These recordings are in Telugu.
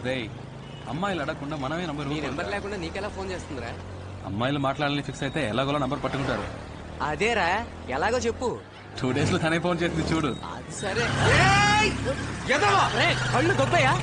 రేయ్ అమ్మాయిలు అడగకుండా మనమే నంబర్ లేకుండా నీకెలా ఫోన్ చేస్తుందిరా? అమ్మాయిలు మాట్లాడాలని ఫిక్స్ అయితే ఎలాగోలా నంబర్ పట్టుకుంటారు. అదేరా, ఎలాగో చెప్పు. 2 days లో తనే ఫోన్ చేస్తుంది చూడు. సరే కళ్ళు గొప్పయ్యా.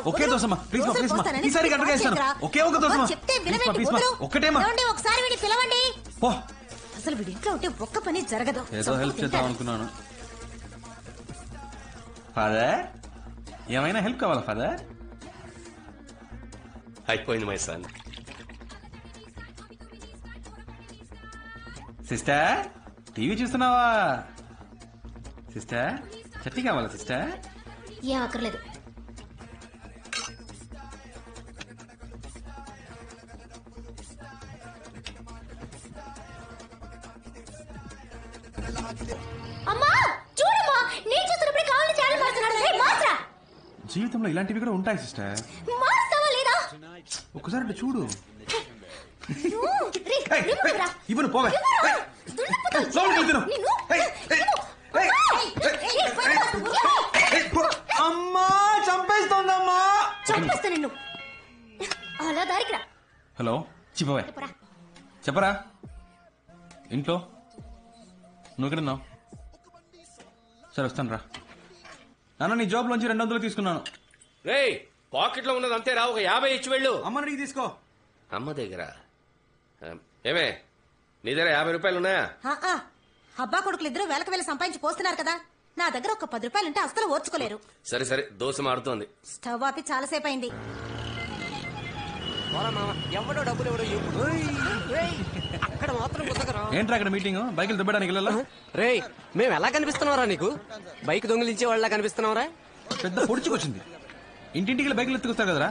ఒకే దోసమ్మా ప్లీజ్ ఈసారి ఒకే ఒక దోసమ్మా ఒక్కటేమా. అసలు వీడి ఇంట్లో ఉంటే ఒక్క పని జరగదు. ఏదో హెల్ప్ చేద్దాం అనుకున్నాను. ఫాదర్ ఏమైనా హెల్ప్ కావాలా ఫాదర్? అయిపోయింది మై సన్. సిస్టర్ టీవీ చూస్తున్నావా? సిస్టర్ చట్నీ కావాలా సిస్టర్? ఏం అక్కర్లేదు. అమ్మా చూడమ్మా, నేను చూస్తున్నప్పుడు కావాలని ఛానల్ మారుతున్నాడు. జీవితంలో ఇలాంటివి కూడా ఉంటాయి సిస్టర్. మారుస్తావా లేదా? ఒక్కసారి చూడు. ఇవ్వను పోవే. అమ్మా చంపేస్తోందమ్మా. చంపేస్తా నిన్ను. అలా దారికి రా. హలో చెప్పవే. చెప్పరా. ఇంట్లో నువ్వు ఎక్కడున్నావు? సరే వస్తాను రా. నాన్న నీ జాబ్ లోంచి 200 తీసుకున్నాను. రే పాకెట్ లో ఉన్నది అంతే రా, ఒక 50 ఇచ్చి వెళ్ళు. అమ్మ అడిగి తీసుకో. అమ్మ దగ్గర ఏమే నీ దగ్గర 50 రూపాయలు ఉన్నాయా? అబ్బా కొడుకులు ఇద్దరు వేలకు వేలు సంపాదించి పోస్తున్నారు కదా, నా దగ్గర ఒక 10 రూపాయలు ఉంటే అసలు ఓర్చుకోలేరు. సరే సరే దోశ మారుతోంది. స్టవ్ ఆపి చాలాసేపు అయింది. ఎవడో డబ్బులు ఎవడో అక్కడ మాత్రం ఏంట్రా అక్కడ మీటింగ్? బైకులు దుబ్బడానికి వెళ్ళాలా? రే మేము ఎలా కనిపిస్తున్నావురా నీకు? బైక్ దొంగిలించే వాళ్ళ కనిపిస్తున్నావురా? పెద్ద పొడుచుకొచ్చింది. ఇంటింటికి బైకులు ఎత్తుకొస్తారు కదరా,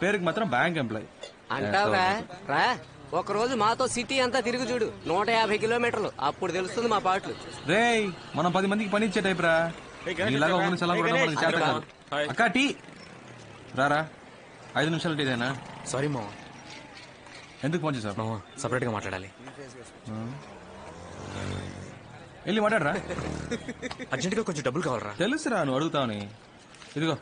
పేరుకి మాత్రం బ్యాంక్ ఎంప్లాయ్ అంటావురా. రా ఒక రోజు మాతో సిటీ అంతా తిరిగి చూడు, 150 కిలోమీటర్లు, అప్పుడు తెలుస్తుంది మా పాటలు. రే మనం 10 మందికి పని ఇచ్చే టైప్ రా. ఇలాగా ఒక నిమిషం అక్క టీ రారా. 5 నిమిషాలు టీదేనా? సారీ మామ. ఎందుకు ఫోన్ చేశావు? మామ సపరేట్ గా మాట్లాడాలి. వెళ్ళి మాట్లాడరా. అర్జెంట్ గా కొంచెం డబ్బులు కావాలరా. తెలుసురా నువ్వు అడుగుతావని. ఇదిగో.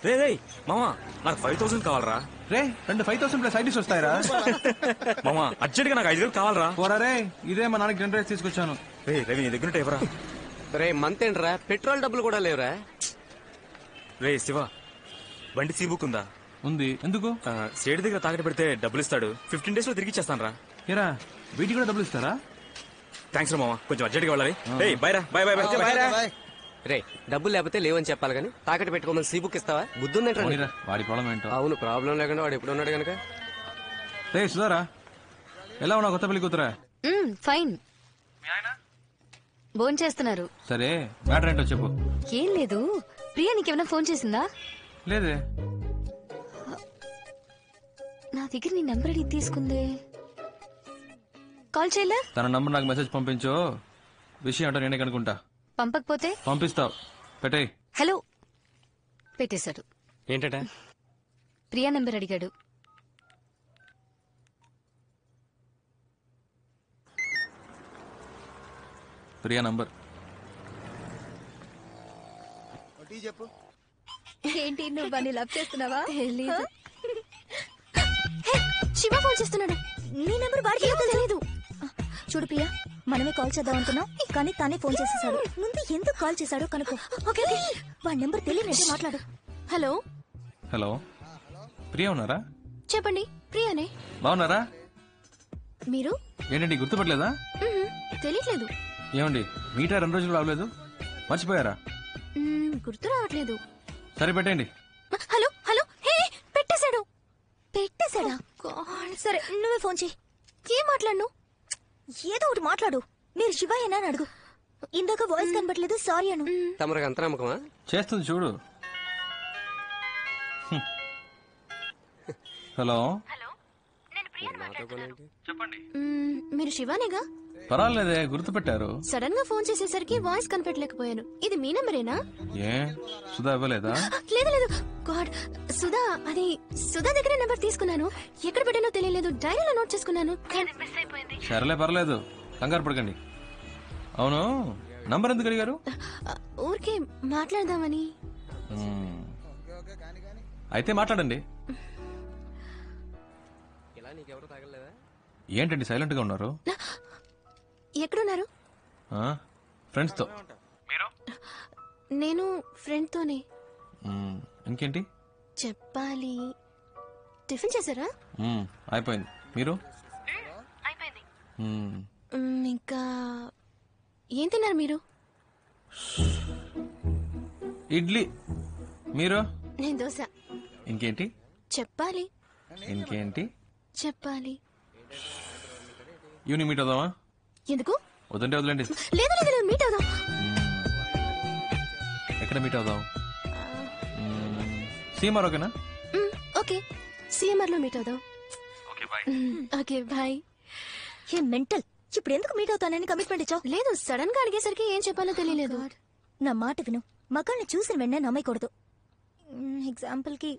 రే రే మామా నాకు 5000 కావాలరా. రే 5,000 ప్లస్ ఐడీస్ వస్తాయరా. మామా అర్జెంట్ గా నాకు 5,000 కావాలరా. పోరా రే, ఇదే మా నాన్నకి 10 తీసుకొచ్చాను. రే రవి నీ దగ్గర ఎవరా? రే మంత్ ఏంట్రా, పెట్రోల్ డబ్బులు కూడా లేవురా. రే శివ బండి సీ బుక్ ఉందా? ఉంది. ఎందుకు? సేటు దగ్గర తాకట్టు పెడితే డబ్బులు ఇస్తాడు, 15 days లో తిరిగి ఇచ్చేస్తాను రా. ఏరా వీటికి కూడా డబ్బులు ఇస్తారా? థ్యాంక్స్ రా మామా, కొంచెం అర్జెంట్ గా వెళ్ళాలి. బై రా. By by by. రే డబ్బులు లేకపోతే లేవని చెప్పాలి కానీ తాకట్టు పెట్టుకోమని సీ బుక్ ఇస్తావా? బుద్ధుందంటే వాడి ప్రాబ్లం ఏంటో. అవును ప్రాబ్లం లేకుండా వాడు ఎప్పుడు ఉన్నాడు కనుక. రే సుధారా ఎలా ఉన్నావు కొత్త పెళ్లి కూతురా? ఫైన్. ఫోన్ చేస్తున్నారు. సరే మ్యాటర్ ఏంటో చెప్పు. ఏం లేదు, ప్రియా నీకేమైనా ఫోన్ చేసిందా? లేదే. నా దగ్గర నీ నంబర్ అడిగి తీసుకుందే. కాల్ చేయలే? తన నంబర్ నాకు మెసేజ్ పంపించు, విషయం ఏంటో నేనే కనుకుంటా. పంపకపోతే పంపిస్తావు. పెట్టే. హలో పెట్టేశాడు. ఏంటట? ప్రియా నంబర్ అడిగాడు. ప్రియా నంబర్ చెప్పు. ఏంటి నువ్వు వాడిని లవ్ చేస్తున్నావా? తెలీదు. శివ ఫోన్ చేస్తున్నాడు. నీ నెంబర్ వాడికి తెలీదు. చూడు ప్రియా, మనమే కాల్ చేద్దాం అనుకున్నాం, కానీ తానే ఫోన్ చేసేసాడు. ముందు ఎందుకు కాల్ చేశాడో కనుక్కో. ఓకే వాడి నెంబర్ తెలియనంటే మాట్లాడు. హలో హలో, ప్రియా ఉన్నారా? చెప్పండి. ప్రియానే. బాగున్నారా? మీరు? ఏంటండి గుర్తుపట్టలేదా? తెలియట్లేదు. ఏమండి మీటా 2 రోజులు రావలేదు, మర్చిపోయారా? గుర్తు రావట్లేదు. సరే పెట్టండి. Hello hello. హే, పెట్టేశాడు. పెట్టేశాడా? సరే నువ్వే ఫోన్ చేయి. ఏం మాట్లాడను? ఏదో ఒకటి మాట్లాడు. మీరు శివయ్యనా అని అడుగు. ఇందాక వాయిస్ కనబట్లేదు, సారీ అను. తమరికి అంత నమ్మకమా? చేస్తుంది చూడు. హలో, మీరు శివానేగా? పర్వాలేదే, గుర్తుపెట్టారు. సడన్ గా ఫోన్ చేసేసరికి వాయిస్ కనిపెట్టలేకపోయాను. ఇది మీ నెంబరేనా? ఏ సుధా ఇవ్వలేదా? లేదు లేదు. గాడ్, సుధా, అది సుధా దగ్గర నెంబర్ తీసుకున్నాను. ఎక్కడ పెట్టానో తెలియలేదు. డైరీలో నోట్ చేసుకున్నాను. సరేలే, పర్లేదు, కంగారు పడకండి. అవును, నంబర్ ఎందుకు అడిగారు? ఊరికే మాట్లాడదామని. అయితే మాట్లాడండి. ఇలా నీకెవరు తాగలేదా? ఏంటండి సైలెంట్ గా ఉన్నారు? ఎక్కడున్నారు? ఫ్రెండ్స్ తో. నేను ఫ్రెండ్ తోనే. ఇంకేంటి చెప్పాలి. టిఫిన్ చేశారా? అయిపోయింది. మీరు? ఇంకా ఏం తిన్నారు మీరు? ఇడ్లీ. మీరు? నేను దోశ. ఇంకేంటి చెప్పాలి. ఇంకేంటి చెప్పాలి. ఈవినింగ్ మీట్ అవుదామా? ఎందుకు? వద్దంటే వదిలేండి. లేదు లేదు లేదు, మీట్ అవుదాం. ఎక్కడ మీట్ అవుదాం? సీమార్ ఓకేనా? ఓకే, సిఎంఆర్ లో మీట్ అవుదాం. Okay bye. ఏ మెంటల్, ఇప్పుడు ఎందుకు మీట్ అవుతానని కమిట్మెంట్ ఇచ్చావు? లేదు, సడన్ గా అడిగేసరికి ఏం చెప్పాలో తెలియలేదు. నా మాట విను, మగాళ్ళని చూసిన వెంటనే నమ్మకూడదు. ఎగ్జాంపుల్ కి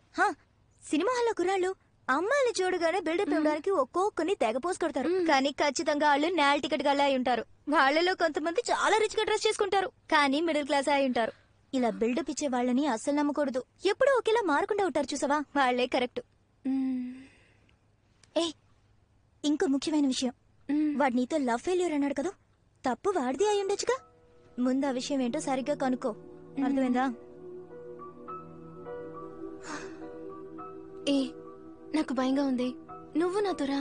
సినిమా హాల్లో కుర్రాళ్ళు అమ్మాయిని చూడగానే బిల్డప్ ఇవ్వడానికి ఒక్కొక్కరిని తెగ పోసి కొడతారు. కానీ ఖచ్చితంగా వాళ్ళు నేల టికెట్ గా అయి ఉంటారు. వాళ్ళలో కొంతమంది చాలా రిచ్ గా డ్రెస్ చేసుకుంటారు, కానీ మిడిల్ క్లాస్ అయి ఉంటారు. ఇలా బిల్డప్ ఇచ్చే వాళ్ళని అస్సలు నమ్మకూడదు. ఎప్పుడూ ఒకేలా మారకుండా ఉంటారు చూసావా, వాళ్లే కరెక్ట్. ఏ ఇంకో ముఖ్యమైన విషయం, వాడు నీతో లవ్ ఫెయిల్యూర్ అన్నాడు కదా, తప్పు వాడిది అయి ఉండొచ్చుగా. ముందు ఆ విషయం ఏంటో సరిగ్గా కనుక్కో, అర్థమైందా? ఏ నాకు భయంగా ఉంది. నువ్వు నాతో రా.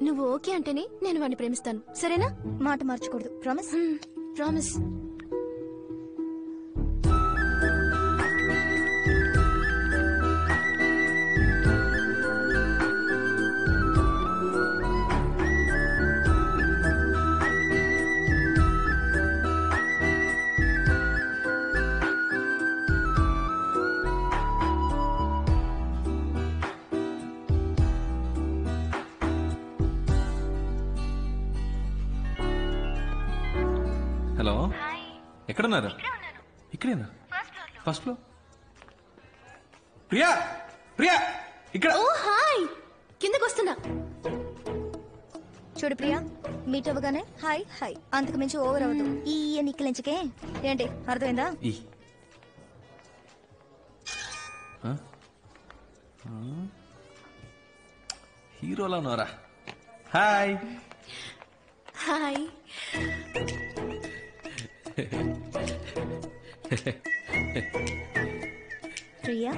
నువ్వు ఓకే అంటేనే నేను వాడిని ప్రేమిస్తాను, సరేనా? మాట మార్చకూడదు, ప్రామిస్? ప్రామిస్. హలో, ఎక్కడున్నారు? ఇక్కడేనా? First floor. ప్రియా, ప్రియా ఇక్కడ. ఓ హాయ్, కిందకు వస్తున్నా. చూడు ప్రియా, మీట్ అవ్వగానే హాయ్ హాయ్, అంతకు మించి ఓవర్ అవ్వదు. ఈ నిక్కలించకే ఏంటి, అర్థమైందా? హీరోలా ఉన్నారా? Hi hi. ప్రియా,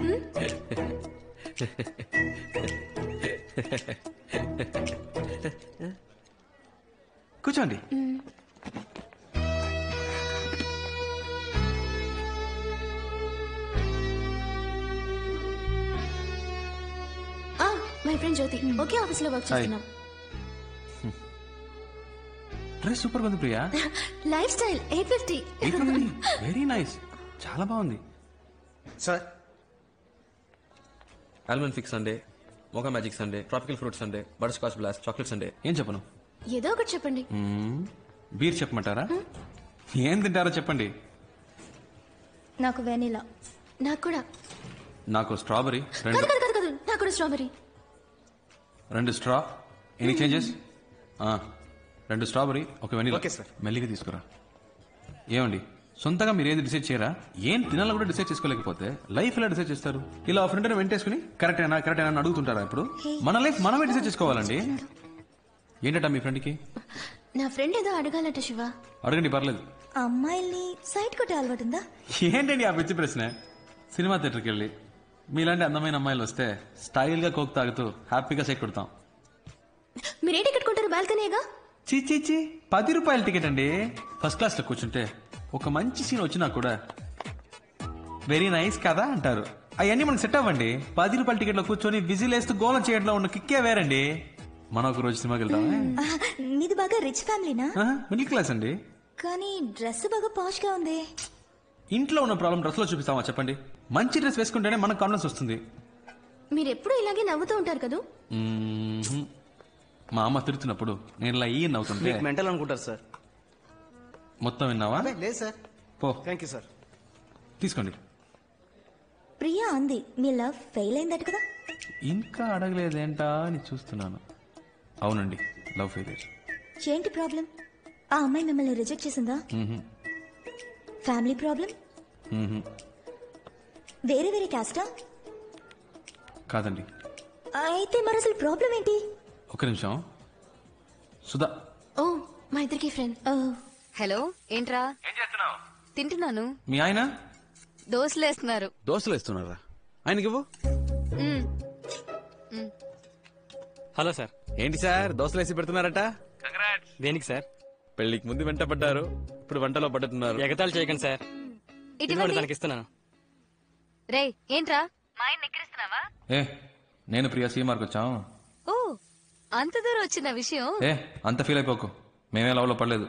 కూర్చోండి. మై ఫ్రెండ్ జ్యోతి, ఒకే ఆఫీస్ లో వర్క్ చేస్తున్నాం. డ్రెస్ సూపర్ ఉంది Priya. Lifestyle 850. Very nice, చాలా బాగుంది. Sir, almond fix sundae, mocha magic sundae, tropical fruit sundae, butterscotch blast, chocolate sundae. ఏం చెప్పను? ఏదో ఒకటి చెప్పండి. బీర్ చెప్పమంటారా? ఏం తింటారో చెప్పండి. నాకు వెనిలా. నాకు కూడా. నాకు స్ట్రాబెరీ. కాదు కాదు కాదు కాదు, నాకు కూడా strawberry. 2 straw. Any changes? 2 strawberry, 1 vanilla. Okay sir. మెల్లిగా తీసుకురా. ఏమండి సొంతగా మీరు ఏది డిసైడ్ చేయరా? ఏం తినాలో కూడా డిసైడ్ చేసుకోలేకపోతే లైఫ్ ఎలా డిసైడ్ చేస్తారు? ఇలా ఫ్రెండ్ వెంటేసుకుని కరెక్ట్ అయినా అని అడుగుతుంటారా? ఇప్పుడు మన లైఫ్ మనమే డిసైడ్ చేసుకోవాలండి. ఏంటట మీ ఫ్రెండ్ కి? నా ఫ్రెండ్ ఏదో అడగాలట శివ. అడగండి, పర్లేదు. అమ్మాయిల్ని సైట్ కొట్టే అలవాటు ఉందా? ఏంటండి ఆ పిచ్చి ప్రశ్న? సినిమా థియేటర్కి వెళ్ళి మీలాంటి అందమైన అమ్మాయిలు వస్తే స్టైల్ గా కోక్ తాగుతూ హ్యాపీగా సైట్ కొడతాం. మీరే టికెట్ కొంటారు? బాల్కనీగా? చీ 10 రూపాయల టికెట్ అండి. ఫస్ట్ క్లాస్ లో కూర్చుంటే ఒక మంచి సీన్ వచ్చినా కూడా వెరీ నైస్ కదా అంటారు. అవన్నీ మనకు సెట్ అవ్వండి. 10 రూపాయల టికెట్ లో కూర్చొని విజిల్ వేస్తూ గోలం చేయడంలో ఉన్న కిక్కే వేరండి. మనం ఒక రోజు సినిమాకి వెళ్తామే. మీది బాగా రిచ్ ఫ్యామిలీనా? మిడిల్ క్లాస్ అండి. కానీ డ్రెస్ బాగా పాష్ గా ఉంది. ఇంట్లో ఉన్న ప్రాబ్లం డ్రెస్ లో చూపిస్తామా చెప్పండి? మంచి డ్రెస్ వేసుకుంటేనే మనకు కాన్ఫిడెన్స్ వస్తుంది. మీరు ఎప్పుడు ఇలాగే నవ్వుతూ ఉంటారు కదా? మా అమ్మ తిడుతున్నప్పుడు నేను ఇలా ఈ నవ్వుతుంటే మెంటల్ అనుకుంటారు సార్. మొత్తం విన్నావా? లేదు సార్. పో. Thank you sir. తీసుకోండి. ప్రియా అంది మీ లవ్ ఫెయిల్ అయిందట కదా? ఇంకా అడగలేదేంటా అని చూస్తున్నాను. అవునండి, లవ్ ఫెయిలియర్. ఏంటి ప్రాబ్లం? ఆ అమ్మాయి మిమ్మల్ని రిజెక్ట్ చేసిందా? Family problem? వేరే క్యాస్టా? కాదండి. అయితే మరి అసలు ప్రాబ్లం ఏంటి? ఒక నిమిషం. సుధా. ఓ, మా ఇద్దరికి ఫ్రెండ్. హలో, ఏంట్రా? తింటున్నాను. మీ ఆయన దోశలు వేస్తున్నారు. దోశలు వేస్తున్నారా? ఆయనకి ఇవ్వు. Hello sir. ఏంటి సార్ దోశలు వేసి పెడుతున్నారట? దేనికి సార్? పెళ్లికి ముందు వెంట పడ్డారు, ఇప్పుడు వంటలో పడుతున్నారు. ఎగతాళి చేయకండి సార్. ఇటువంటి తనకి ఇస్తున్నాను. రే, ఏంట్రా మా ఆయన ఎక్కిరిస్తున్నావా? నేను ప్రియా సీమార్కి వచ్చాం. ఓ, అంత దూరం వచ్చిన విషయం. అంత ఫీల్ అయిపోకు, మేమే లవ్ లో పడలేదు.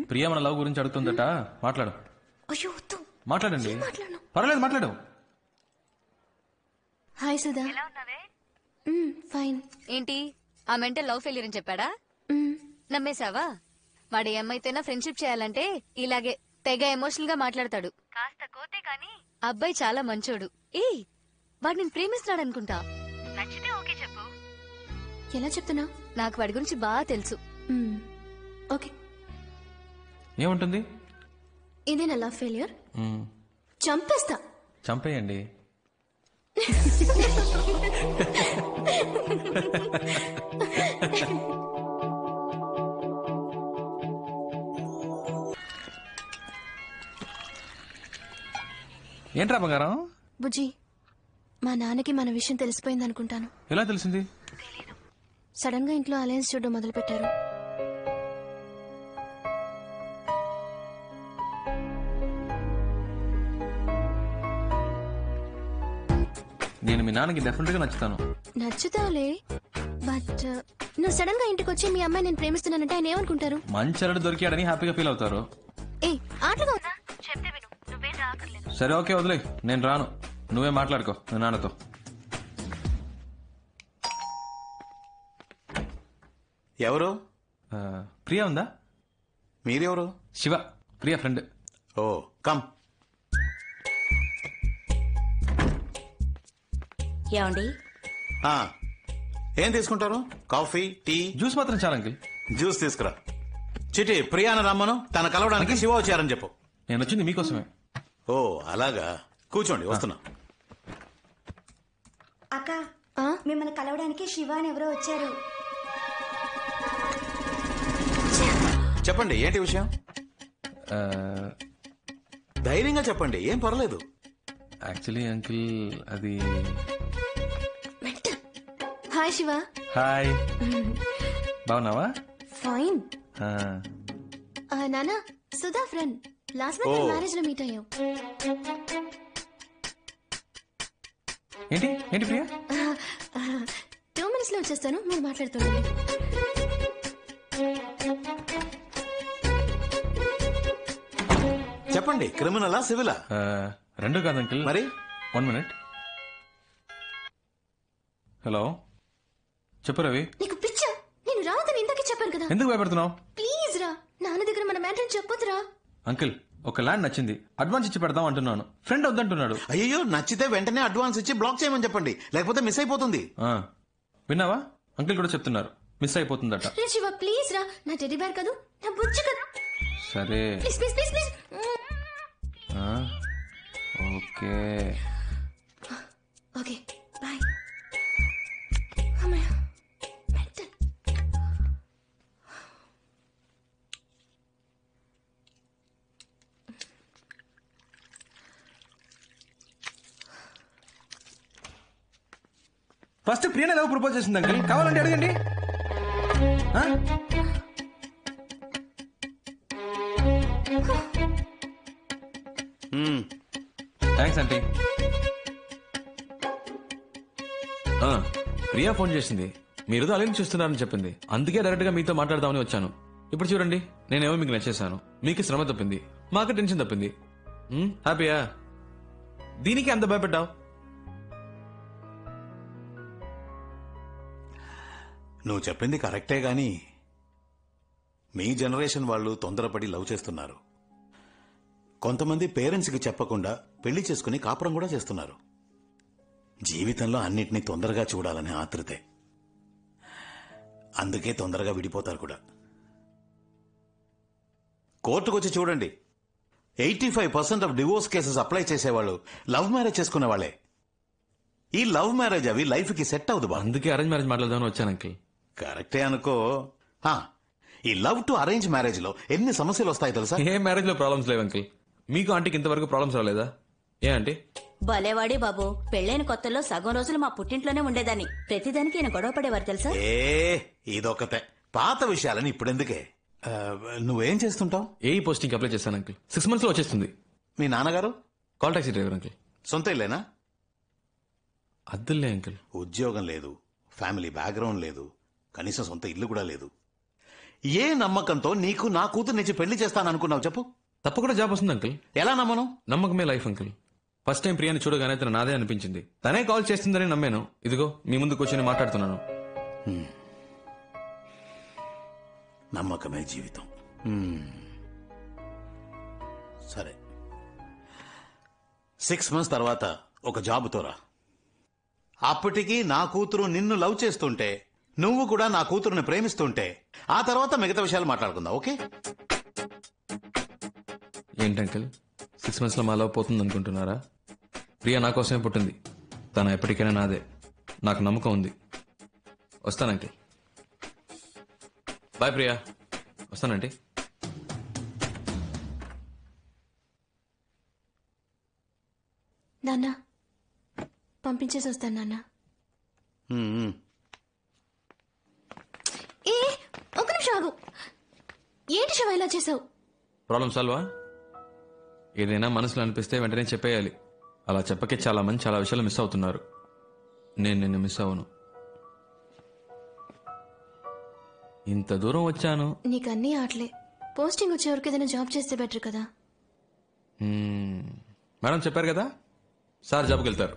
ప్రియా మన లవ్ గురించి అడుగుతుందట. మాట్లాడు. అయ్యో వద్దు. మాట్లాడండి. పర్లేదు, మాట్లాడు. హాయ్ సుధా. ఫైన్. ఏంటి ఆ మెంటల్ లవ్ ఫెయిలియర్ అని చెప్పాడా? నమ్మేశావా? వాడు ఏమైతేనా ఫ్రెండ్షిప్ చేయాలంటే ఇలాగే తెగ ఎమోషనల్ గా మాట్లాడతాడు. కాస్త కోతే కాని అబ్బాయి చాలా మంచోడు. వాడు నేను ప్రేమిస్తున్నాడు అనుకుంటా. నచ్చితే ఓకే చెప్పు. ఎలా చెప్తున్నా? నాకు వాడి గురించి బాగా తెలుసు. ఓకే. ఏముంటుంది? ఇదే నా లవ్ ఫెయిలియర్. చంపేస్తా. చంపేయండి. ఏంట్రా బంగారం? బుజ్జి, మా నాన్నకి మన విషయం తెలిసిపోయింది అనుకుంటాను. ఎలా తెలిసింది? సడన్ గా ఇంట్లో అలయన్స్ చూడడం మొదలు పెట్టారు. నేను మీ నాన్నకి డెఫినెట్ గా నచ్చుతాను. నచ్చుతావులే, బట్ నువ్వు సడన్ గా ఇంటికి వచ్చి మీ అమ్మాయి నేను ప్రేమిస్తున్నానంటే ఆయన ఏమనుకుంటారు? మంచి అల్లుడు దొరికాడని హ్యాపీగా ఫీల్ అవుతారు. ఆటలుగా ఉందా? చెప్తే విను, నువ్వేం రాకర్లేదు. సరే ఓకే, వదిలే, నేను రాను. నువ్వే మాట్లాడుకో మీ నాన్నతో. ఎవరు? ప్రియా ఉందా? మీరెవరు? శివ, ప్రియా ఫ్రెండ్. ఓ, కమ్. ఏమండి? ఏం తీసుకుంటారు? Coffee, tea? జ్యూస్ మాత్రం చాలా అంకిల్. జ్యూస్ తీసుకురా. చిటి, ప్రియాను రమ్మను. తన కలవడానికి శివ వచ్చారని చెప్పు. నేను వచ్చింది మీకోసమే. ఓ అలాగా, కూర్చోండి, వస్తున్నా. అక్క, మిమ్మల్ని కలవడానికి శివ అని ఎవరో వచ్చారు. చెప్పండి, ఏంటి విషయం? ధైర్యంగా చెప్పండి, ఏం పర్లేదు. యాక్చువల్లీ అంకిల్, అది... హాయ్ శివ. హాయ్, బాగున్నావా? ఫైన్. నానా, Sudha friend. Last month marriage లో మీట్ అయ్యాం. ఏంటి ఏంటి ప్రియా? 2 minutes లో వచ్చేస్తాను, మీరు మాట్లాడుతుండండి. చెప్పండి, క్రిమినలా సివిలా? రెండు కాదు అంకిల్. మరి 1 minute. హలో, చెప్పు రవి. నీకు పిచ్చా? నేను రావద్దని ఇందాకే చెప్పాను కదా. ఎందుకు భయపడుతున్నావు? ప్లీజ్ రా, నాన్న దగ్గర మన మ్యాటర్ చెప్పొద్దురా. అంకిల్, ఒక ల్యాండ్ నచ్చింది, అడ్వాన్స్ ఇచ్చి పెడదాం అంటున్నాను. ఫ్రెండ్ వద్దంటున్నాడు. అయ్యో, నచ్చితే వెంటనే అడ్వాన్స్ ఇచ్చి బ్లాక్ చేయమని చెప్పండి, లేకపోతే మిస్ అయిపోతుంది. విన్నావా? అంకిల్ కూడా చెప్తున్నారు. మిస్ అయిపోతుందట. రే శివ ప్లీజ్ రా, నా టెడ్డీ బేర్ కాదు, నా బుజ్జి కదా. సరే ప్లీజ్ ప్లీజ్ ప్లీజ్ ప్లీజ్. ఆ, ఓకే. Okay bye. అమ్మయ్య మెంటల్. ఫస్ట్ ప్రియా ఎలా ప్రపోజ్ చేసింది అంకుల్, కావాలంటే అడగండి. Thanks aunty. ప్రియా ఫోన్ చేసింది, మీరు అలెన్ చూస్తున్నారని చెప్పింది. అందుకే డైరెక్ట్ గా మీతో మాట్లాడదామని వచ్చాను. ఇప్పుడు చూడండి, నేనేమో మీకు నచ్చేసాను, మీకు శ్రమ తప్పింది, మాకు టెన్షన్ తప్పింది. హ్యాపీయా? దీనికి అంత భయపడ్డావు? నువ్వు చెప్పింది కరెక్టే గాని మీ జనరేషన్ వాళ్ళు తొందరపడి లవ్ చేస్తున్నారు. కొంతమంది పేరెంట్స్కి చెప్పకుండా పెళ్లి చేసుకుని కాపురం కూడా చేస్తున్నారు. జీవితంలో అన్నిటినీ తొందరగా చూడాలనే ఆతృతే. అందుకే తొందరగా విడిపోతారు కూడా. కోర్టుకొచ్చి చూడండి, 85% ఆఫ్ డివోర్స్ కేసెస్ అప్లై చేసేవాళ్ళు లవ్ మ్యారేజ్ చేసుకునే వాళ్ళే. ఈ లవ్ మ్యారేజ్ అవి లైఫ్ కి సెట్ అవ్వదు బా. అందుకే అరేంజ్ మ్యారేజ్ మాట్లాడదామని వచ్చాను అంకిల్. కరెక్టే అనుకో. ఈ లవ్ టు అరేంజ్ మ్యారేజ్ లో ఎన్ని సమస్యలు వస్తాయి తెలుసా? ఏ మ్యారేజ్ లో ప్రాబ్లమ్స్ లేవు అంకిల్. మీకు ఆంటీకి ఇంతవరకు ప్రాబ్లమ్స్ రాలేదా? ఏ ఆంటీ? భలేవాడి బాబు, పెళ్ళైన కొత్తలో సగం రోజులు మా పుట్టింట్లోనే ఉండేదాన్ని. ప్రతిదానికి ఈయన గొడవ పడేవారు తెలుసా? ఇదొకతే. పాత విషయాలని ఇప్పుడెందుకే. నువ్వేం చేస్తుంటావు? ఏ పోస్టింగ్ అప్లై చేశాను అంకిల్. 6 months లో వచ్చేస్తుంది. మీ నాన్నగారు? Call taxi driver uncle. సొంత ఇల్లేనా? అద్దులే అంకిల్. ఉద్యోగం లేదు, ఫ్యామిలీ బ్యాక్గ్రౌండ్ లేదు, కనీసం సొంత ఇల్లు కూడా లేదు. ఏ నమ్మకంతో నీకు నా కూతురు నుంచి పెళ్లి చేస్తాననుకున్నావు చెప్పు? తప్పకుండా జాబ్ వస్తుంది అంకిల్. ఎలా నమ్మను? నమ్మకమే లైఫ్ అంకిల్. ఫస్ట్ టైం ప్రియాని చూడగానే తన నాదే అనిపించింది. తనే కాల్ చేస్తుందని నమ్మాను. ఇదిగో మీ ముందు కూర్చొని మాట్లాడుతున్నాను. నమ్మకమే జీవితం. సరే, 6 months తర్వాత ఒక జాబుతో రా. అప్పటికి నా కూతురు నిన్ను లవ్ చేస్తుంటే, నువ్వు కూడా నా కూతురుని ప్రేమిస్తుంటే, ఆ తర్వాత మిగతా విషయాలు మాట్లాడుకుందాం. ఓకే? ఏంటి అంకిల్, 6 months లో మా లవ్ పోతుంది అనుకుంటున్నారా? ప్రియా నా కోసమే పుట్టింది. తన ఎప్పటికైనా నాదే. నాకు నమ్మకం ఉంది. వస్తాను అంకిల్. బాయ్ ప్రియా. వస్తానంటీ. నాన్న పంపించేసి వస్తాను నాన్న. ఏ ఒక నిమిషం ఆగు. ఏంటి శివ ఇలా చేసావు? ప్రాబ్లం సాల్వా? ఏదైనా మనసులో అనిపిస్తే వెంటనే చెప్పేయాలి. అలా చెప్పకే చాలా మంది చాలా విషయాలు మిస్ అవుతున్నారు. నేను నిన్ను మిస్ అవ్వను. ఇంత దూరం వచ్చాను. నీకు అన్నీ ఆటలే. పోస్టింగ్ వచ్చే వరకు ఏదైనా జాబ్ చేస్తే బెటర్ కదా. మేడం చెప్పారు కదా, సార్ జాబ్కి వెళ్తారు.